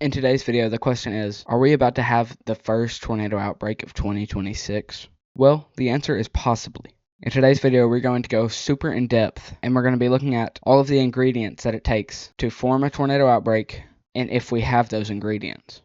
In today's video, the question is, are we about to have the first tornado outbreak of 2026? Well, the answer is possibly. In today's video, we're going to go super in depth, and we're going to be looking at all of the ingredients that it takes to form a tornado outbreak, and if we have those ingredients.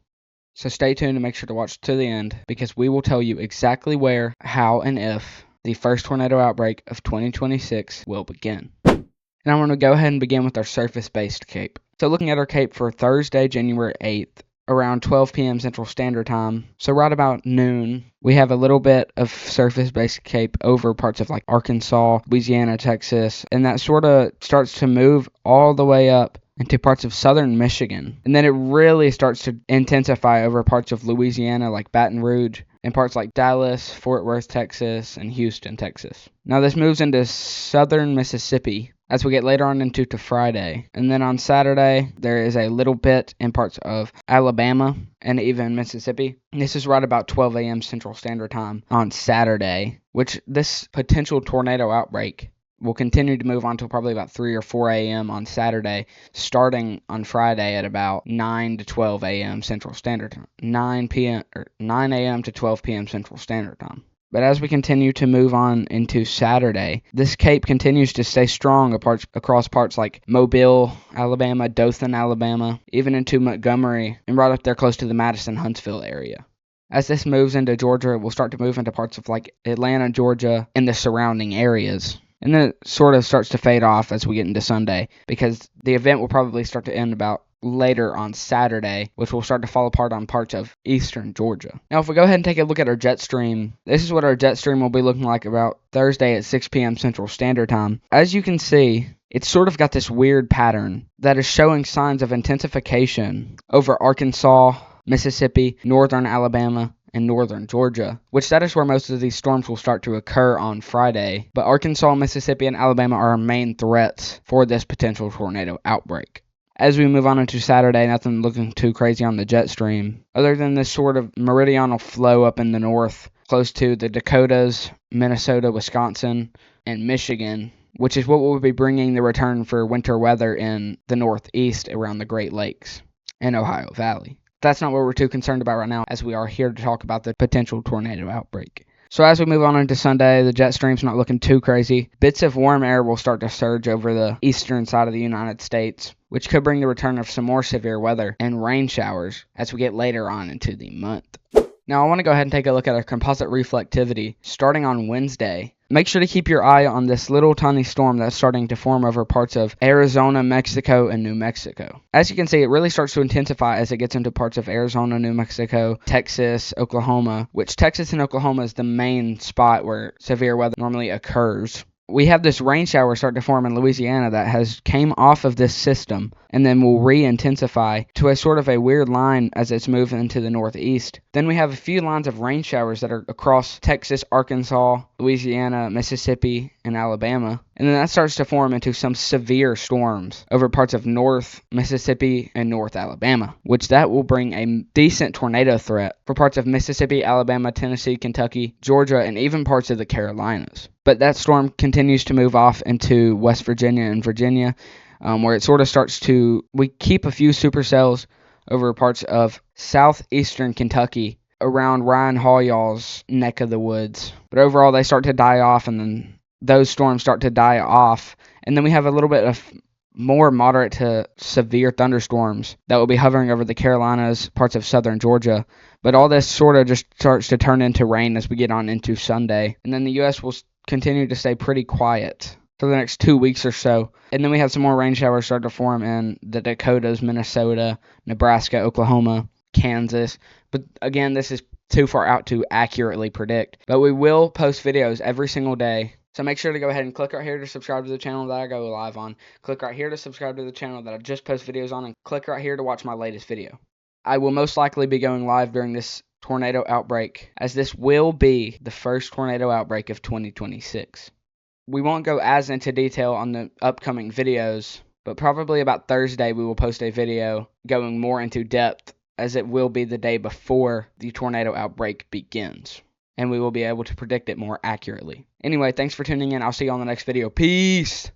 So stay tuned and make sure to watch to the end, because we will tell you exactly where, how, and if the first tornado outbreak of 2026 will begin. And I'm going to go ahead and begin with our surface-based cape. So looking at our cape for Thursday, January 8th, around 12 p.m. Central Standard Time, so right about noon, we have a little bit of surface-based cape over parts of like Arkansas, Louisiana, Texas, and that sort of starts to move all the way up into parts of southern Michigan. And then it really starts to intensify over parts of Louisiana like Baton Rouge, and parts like Dallas, Fort Worth, Texas, and Houston, Texas. Now this moves into southern Mississippi as we get later on into Friday. And then on Saturday, there is a little bit in parts of Alabama and even Mississippi. This is right about 12 a.m. Central Standard Time on Saturday, which this potential tornado outbreak will continue to move on till probably about 3 or 4 a.m. on Saturday, starting on Friday at about 9 to 12 a.m. Central Standard Time. 9 a.m. to 12 p.m. Central Standard Time. But as we continue to move on into Saturday, this cape continues to stay strong across parts like Mobile, Alabama, Dothan, Alabama, even into Montgomery, and right up there close to the Madison-Huntsville area. As this moves into Georgia, it will start to move into parts of like Atlanta, Georgia, and the surrounding areas. And then it sort of starts to fade off as we get into Sunday, because the event will probably start to end about later on Saturday, which will start to fall apart on parts of eastern Georgia. Now, if we go ahead and take a look at our jet stream, this is what our jet stream will be looking like about Thursday at 6 p.m. Central Standard Time. As you can see, it's sort of got this weird pattern that is showing signs of intensification over Arkansas, Mississippi, northern Alabama, and northern Georgia, which that is where most of these storms will start to occur on Friday. But Arkansas, Mississippi, and Alabama are our main threats for this potential tornado outbreak. As we move on into Saturday, nothing looking too crazy on the jet stream, other than this sort of meridional flow up in the north, close to the Dakotas, Minnesota, Wisconsin, and Michigan, which is what will be bringing the return for winter weather in the northeast around the Great Lakes and Ohio Valley. That's not what we're too concerned about right now, as we are here to talk about the potential tornado outbreak. So as we move on into Sunday, the jet stream's not looking too crazy. Bits of warm air will start to surge over the eastern side of the United States, which could bring the return of some more severe weather and rain showers as we get later on into the month. Now I want to go ahead and take a look at our composite reflectivity starting on Wednesday. Make sure to keep your eye on this little tiny storm that's starting to form over parts of Arizona, Mexico, and New Mexico. As you can see, it really starts to intensify as it gets into parts of Arizona, New Mexico, Texas, Oklahoma, which Texas and Oklahoma is the main spot where severe weather normally occurs. We have this rain shower start to form in Louisiana that has came off of this system and then will re-intensify to a sort of a weird line as it's moving into the northeast. Then we have a few lines of rain showers that are across Texas, Arkansas, Louisiana, Mississippi, and Alabama. And then that starts to form into some severe storms over parts of North Mississippi and North Alabama, which that will bring a decent tornado threat for parts of Mississippi, Alabama, Tennessee, Kentucky, Georgia, and even parts of the Carolinas. But that storm continues to move off into West Virginia and Virginia, where it sort of starts to, we keep a few supercells over parts of southeastern Kentucky around Ryan Hall-y'all's neck of the woods. But overall, they start to die off, and then those storms start to die off. And then we have a little bit of more moderate to severe thunderstorms that will be hovering over the Carolinas, parts of southern Georgia. But all this sort of just starts to turn into rain as we get on into Sunday. And then the U.S. will continue to stay pretty quiet for the next 2 weeks or so. And then we have some more rain showers start to form in the Dakotas, Minnesota, Nebraska, Oklahoma, Kansas. But again, this is too far out to accurately predict. But we will post videos every single day. So make sure to go ahead and click right here to subscribe to the channel that I go live on. Click right here to subscribe to the channel that I just post videos on. And click right here to watch my latest video. I will most likely be going live during this tornado outbreak, as this will be the first tornado outbreak of 2026. We won't go as into detail on the upcoming videos, but probably about Thursday we will post a video going more into depth, as it will be the day before the tornado outbreak begins, and we will be able to predict it more accurately. Anyway, thanks for tuning in. I'll see you on the next video. Peace!